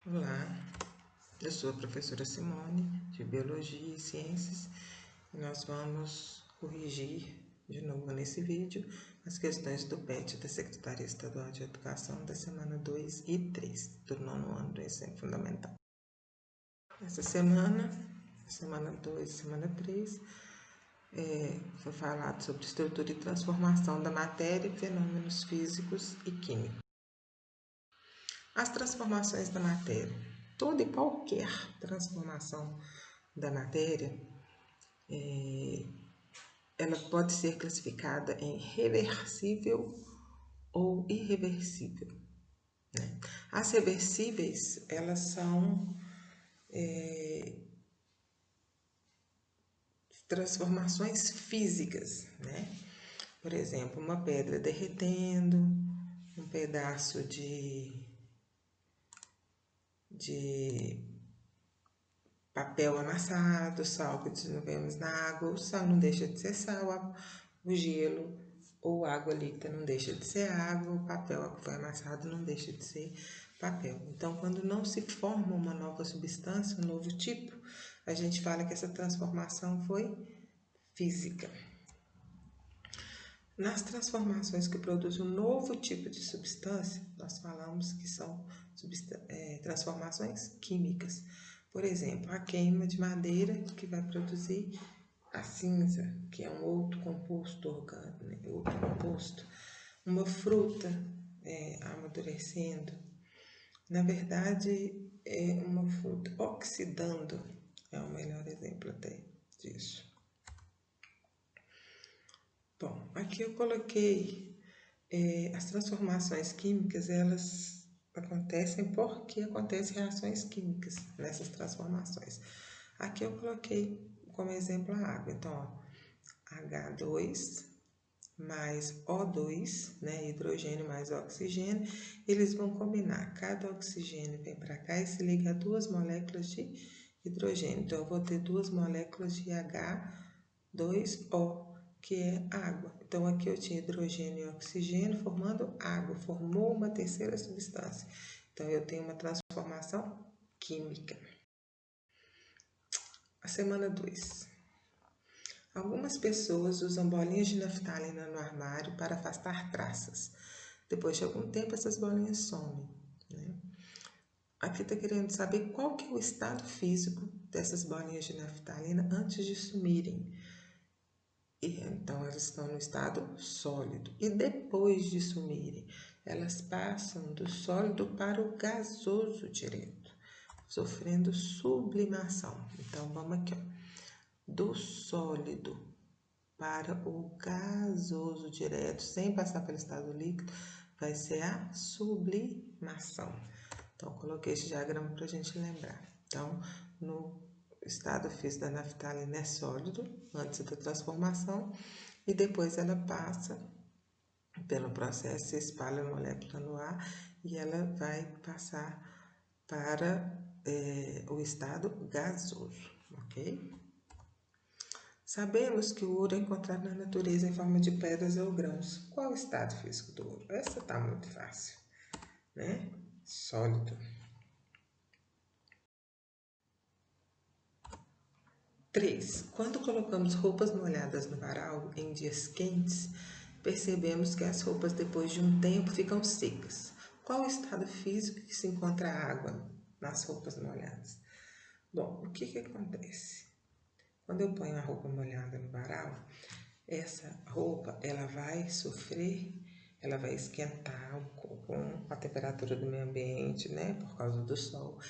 Olá, eu sou a professora Simone, de Biologia e Ciências, e nós vamos corrigir de novo nesse vídeo as questões do PET da Secretaria Estadual de Educação da semana 2 e 3, do 9º ano do ensino fundamental. Essa semana 2 e semana 3, foi falado sobre estrutura e transformação da matéria, fenômenos físicos e químicos. As transformações da matéria. Toda e qualquer transformação da matéria, ela pode ser classificada em reversível ou irreversível, né? As reversíveis, elas são transformações físicas, né? Por exemplo, uma pedra derretendo, um pedaço de papel amassado, sal que dissolvemos na água, o sal não deixa de ser sal, o gelo ou água líquida não deixa de ser água, o papel que foi amassado não deixa de ser papel. Então, quando não se forma uma nova substância, um novo tipo, a gente fala que essa transformação foi física. Nas transformações que produzem um novo tipo de substância, nós falamos que são transformações químicas. Por exemplo, a queima de madeira, que vai produzir a cinza, que é um outro composto orgânico, né? Outro composto. Uma fruta amadurecendo, na verdade, é uma fruta oxidando, é o melhor exemplo até disso. Bom, aqui eu coloquei as transformações químicas, elas acontecem porque acontecem reações químicas nessas transformações. Aqui eu coloquei como exemplo a água. Então, ó, H2 mais O2, né, hidrogênio mais oxigênio, eles vão combinar. Cada oxigênio vem para cá e se liga a 2 moléculas de hidrogênio. Então, eu vou ter 2 moléculas de H2O, que é água. Então, aqui eu tinha hidrogênio e oxigênio formando água, formou uma terceira substância. Então, eu tenho uma transformação química. A semana 2. Algumas pessoas usam bolinhas de naftalina no armário para afastar traças. Depois de algum tempo, essas bolinhas somem, né? Aqui está querendo saber qual que é o estado físico dessas bolinhas de naftalina antes de sumirem. Então, elas estão no estado sólido. E depois de sumirem, elas passam do sólido para o gasoso direto, sofrendo sublimação. Então, vamos aqui, ó. Do sólido para o gasoso direto, sem passar pelo estado líquido, vai ser a sublimação. Então, coloquei esse diagrama para a gente lembrar. Então, no estado físico da naftalina é sólido, antes da transformação, e depois ela passa pelo processo, se espalha a molécula no ar e ela vai passar para o estado gasoso, ok? Sabemos que o ouro é encontrado na natureza em forma de pedras ou grãos. Qual o estado físico do ouro? Essa está muito fácil, né? Sólido. 3. Quando colocamos roupas molhadas no varal em dias quentes, percebemos que as roupas depois de um tempo ficam secas. Qual o estado físico que se encontra a água nas roupas molhadas? Bom, o que acontece? Quando eu ponho a roupa molhada no varal, essa roupa ela vai sofrer, ela vai esquentar com a temperatura do meio ambiente, né, por causa do sol.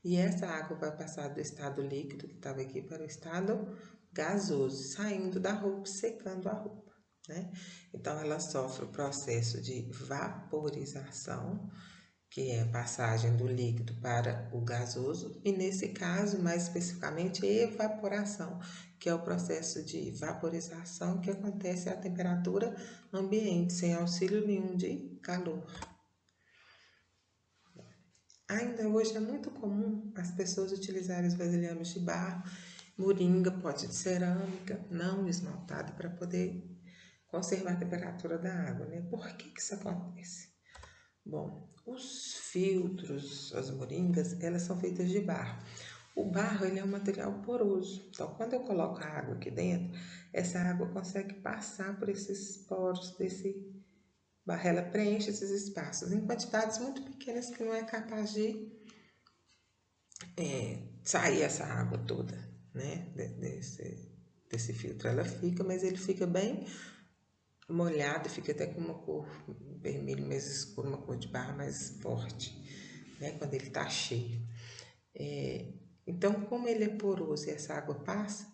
E essa água vai passar do estado líquido, que estava aqui, para o estado gasoso, saindo da roupa, secando a roupa, né? Então, ela sofre o processo de vaporização, que é a passagem do líquido para o gasoso, e nesse caso, mais especificamente, evaporação, que é o processo de vaporização que acontece a temperatura ambiente, sem auxílio nenhum de calor. Ainda hoje é muito comum as pessoas utilizarem os vasilhames de barro, moringa, pote de cerâmica, não esmaltado, para poder conservar a temperatura da água, né? Por que isso acontece? Bom, os filtros, as moringas, elas são feitas de barro. O barro, ele é um material poroso. Então, quando eu coloco a água aqui dentro, essa água consegue passar por esses poros desse barro. Ela preenche esses espaços em quantidades muito pequenas que não é capaz de sair essa água toda, né? Desse filtro. Ela fica, mas ele fica bem molhado, fica até com uma cor vermelho mais escuro, uma cor de barro mais forte, né? Quando ele tá cheio. Então, como ele é poroso e essa água passa,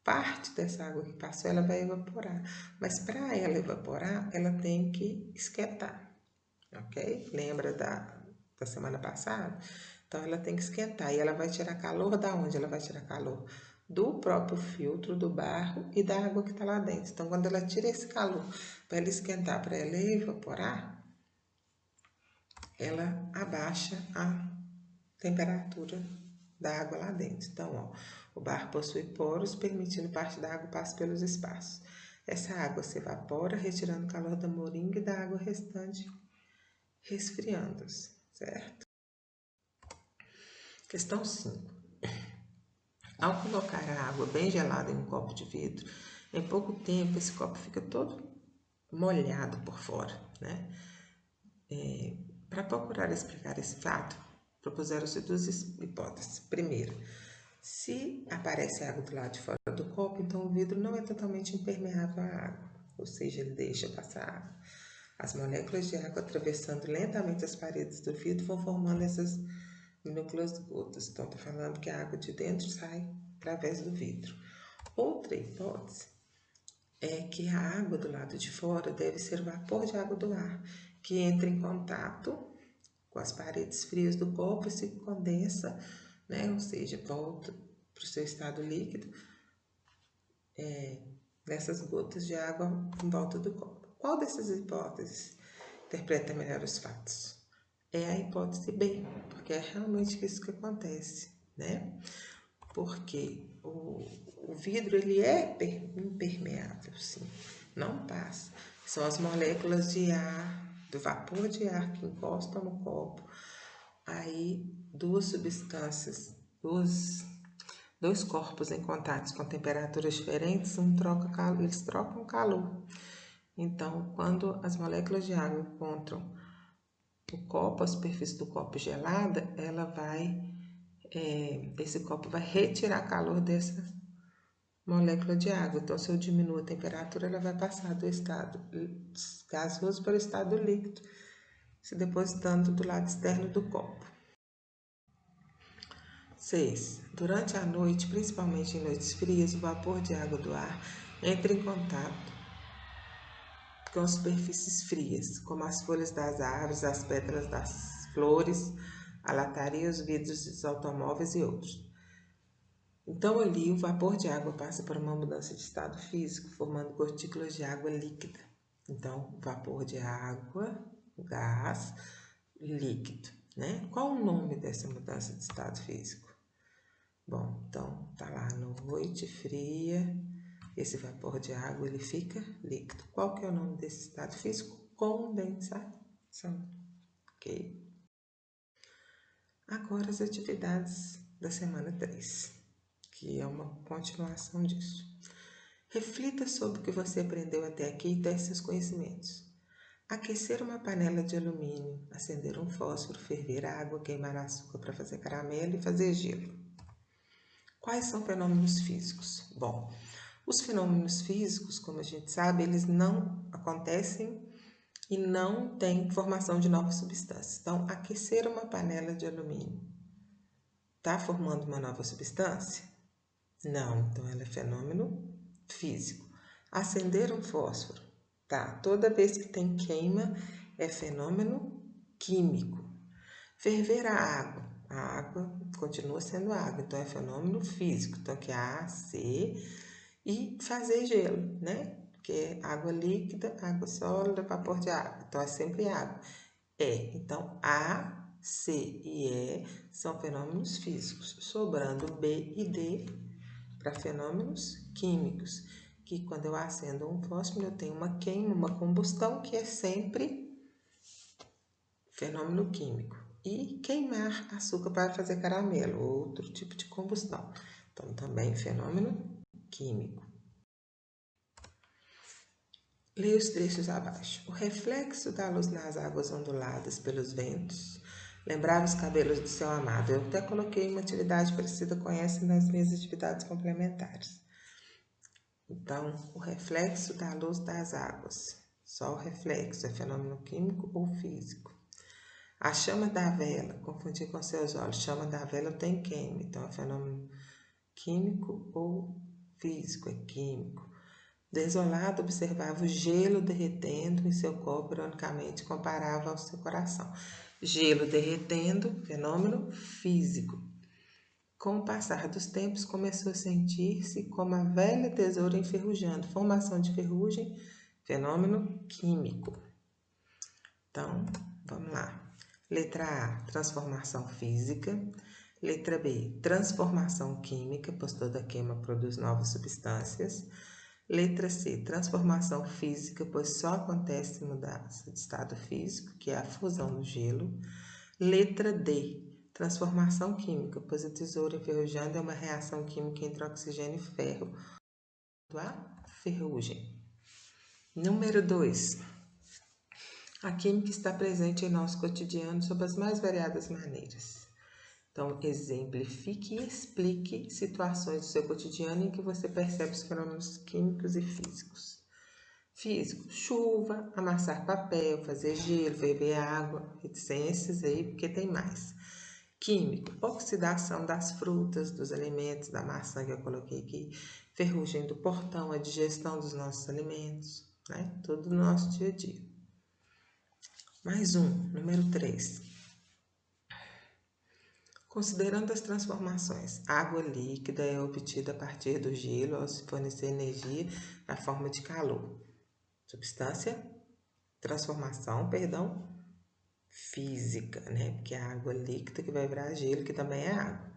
parte dessa água que passou, ela vai evaporar. Mas para ela evaporar, ela tem que esquentar, ok? Lembra da semana passada? Então, ela tem que esquentar. E ela vai tirar calor da onde? Ela vai tirar calor do próprio filtro, do barro e da água que está lá dentro. Então, quando ela tira esse calor para ela esquentar, para ela evaporar, ela abaixa a temperatura da água lá dentro. Então, ó, o barro possui poros, permitindo parte da água passe pelos espaços. Essa água se evapora, retirando o calor da moringa e da água restante, resfriando-se, certo? Questão 5. Ao colocar a água bem gelada em um copo de vidro, em pouco tempo esse copo fica todo molhado por fora, né? Para procurar explicar esse fato, propuseram-se duas hipóteses. Primeiro, se aparece água do lado de fora do copo, então o vidro não é totalmente impermeável à água, ou seja, ele deixa passar água. As moléculas de água atravessando lentamente as paredes do vidro vão formando essas minúsculas gotas. Então, estou falando que a água de dentro sai através do vidro. Outra hipótese é que a água do lado de fora deve ser vapor de água do ar, que entra em contato com as paredes frias do copo e se condensa, né? Ou seja, volta para o seu estado líquido, nessas gotas de água em volta do copo. Qual dessas hipóteses interpreta melhor os fatos? É a hipótese B, porque é realmente isso que acontece, né? Porque o vidro, ele é impermeável, sim, não passa. São as moléculas de ar, do vapor de ar que encostam no copo. Aí, duas substâncias, dois corpos em contato com temperaturas diferentes, eles trocam calor. Então, quando as moléculas de água encontram o copo, a superfície do copo gelada, esse copo vai retirar calor dessa molécula de água. Então, se eu diminuo a temperatura, ela vai passar do estado gasoso para o estado líquido, se depositando do lado externo do copo. 6. Durante a noite, principalmente em noites frias, o vapor de água do ar entra em contato com superfícies frias, como as folhas das árvores, as pétalas das flores, a lataria, os vidros dos automóveis e outros. Então, ali, o vapor de água passa por uma mudança de estado físico, formando gotículas de água líquida. Então, vapor de água, gás, líquido, né? Qual o nome dessa mudança de estado físico? Bom, então, tá lá, noite fria, esse vapor de água, ele fica líquido. Qual que é o nome desse estado físico? Condensação, ok? Agora as atividades da semana 3, que é uma continuação disso. Reflita sobre o que você aprendeu até aqui e teste seus conhecimentos. Aquecer uma panela de alumínio, acender um fósforo, ferver água, queimar açúcar para fazer caramelo e fazer gelo. Quais são fenômenos físicos? Bom, os fenômenos físicos, como a gente sabe, eles não acontecem e não têm formação de novas substâncias. Então, aquecer uma panela de alumínio está formando uma nova substância? Não, então ela é fenômeno físico. Acender um fósforo, tá? Toda vez que tem queima, é fenômeno químico. Ferver a água continua sendo água, então é fenômeno físico. Então, aqui é A, C, e fazer gelo, né? Porque é água líquida, água sólida, vapor de água. Então, é sempre água. Então, A, C e E são fenômenos físicos, sobrando B e D para fenômenos químicos, que quando eu acendo um fósforo, eu tenho uma queima, uma combustão, que é sempre fenômeno químico. e queimar açúcar para fazer caramelo, outro tipo de combustão. Então, também fenômeno químico. Leia os trechos abaixo. O reflexo da luz nas águas onduladas pelos ventos lembrava os cabelos do seu amado. Eu até coloquei uma atividade parecida com essa nas minhas atividades complementares. Então, o reflexo da luz das águas. Só o reflexo é fenômeno químico ou físico. A chama da vela, confundir com seus olhos, chama da vela tem queima, então é fenômeno químico ou físico, é químico. Desolado, observava o gelo derretendo em seu corpo, ironicamente comparava ao seu coração. Gelo derretendo, fenômeno físico. Com o passar dos tempos, começou a sentir-se como a velha tesoura enferrujando, formação de ferrugem, fenômeno químico. Então, vamos lá. Letra A, transformação física. Letra B, transformação química, pois toda queima produz novas substâncias. Letra C, transformação física, pois só acontece mudança de estado físico, que é a fusão do gelo. Letra D, transformação química, pois a tesoura enferrujando é uma reação química entre oxigênio e ferro. A ferrugem. Número 2. A química está presente em nosso cotidiano sob as mais variadas maneiras. Então, exemplifique e explique situações do seu cotidiano em que você percebe os fenômenos químicos e físicos. Físico, chuva, amassar papel, fazer gelo, beber água, reticências aí, porque tem mais. Químico, oxidação das frutas, dos alimentos, da maçã que eu coloquei aqui, ferrugem do portão, a digestão dos nossos alimentos, né? Tudo no nosso dia a dia. Mais um, número 3. Considerando as transformações, a água líquida é obtida a partir do gelo ao se fornecer energia na forma de calor. Transformação, física, né? Porque é a água líquida que vai virar gelo, que também é água.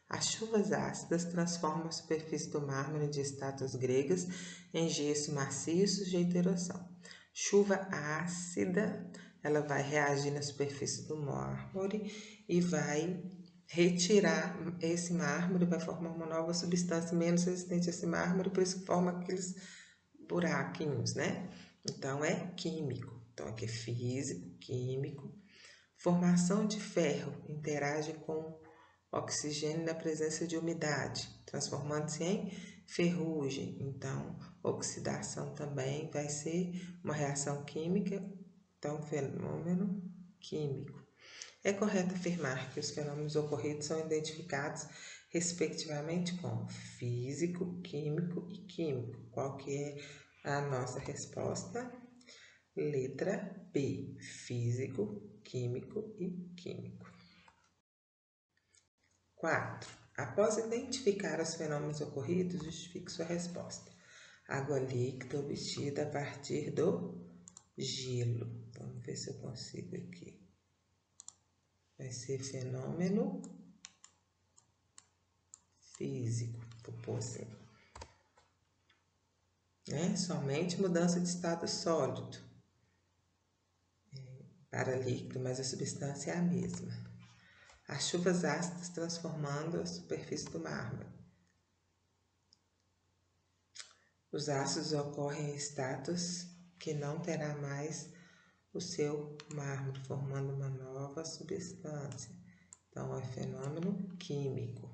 As chuvas ácidas transformam a superfície do mármore de estátuas gregas em gesso macio sujeito à erosão. Chuva ácida, ela vai reagir na superfície do mármore e vai retirar esse mármore, vai formar uma nova substância menos resistente a esse mármore, por isso que forma aqueles buraquinhos, né? Então, é químico. Então, aqui é físico, químico. Formação de ferro interage com oxigênio na presença de umidade, transformando-se em ferrugem. Então, oxidação também vai ser uma reação química, então, fenômeno químico. É correto afirmar que os fenômenos ocorridos são identificados respectivamente como físico, químico e químico. Qual que é a nossa resposta? Letra B, físico, químico e químico. 4. Após identificar os fenômenos ocorridos, justifique sua resposta. Água líquida obtida a partir do gelo. Vamos ver se eu consigo aqui. Vai ser fenômeno físico, vou pôr assim. Somente mudança de estado sólido para líquido, mas a substância é a mesma. As chuvas ácidas transformando a superfície do mármore. Os ácidos ocorrem em estátuas que não terá mais o seu mármore, formando uma nova substância. Então, é fenômeno químico.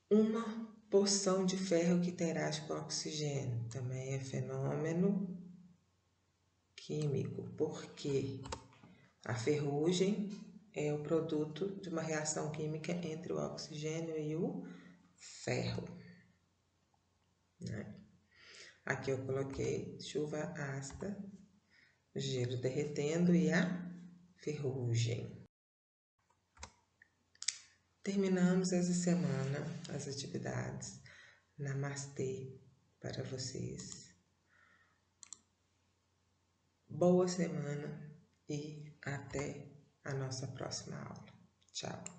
Uma porção de ferro que interage com oxigênio também é fenômeno químico, porque a ferrugem é o produto de uma reação química entre o oxigênio e o ferro, né? Aqui eu coloquei chuva ácida, gelo derretendo e a ferrugem. Terminamos essa semana as atividades. Namastê para vocês. Boa semana e até a nossa próxima aula. Tchau!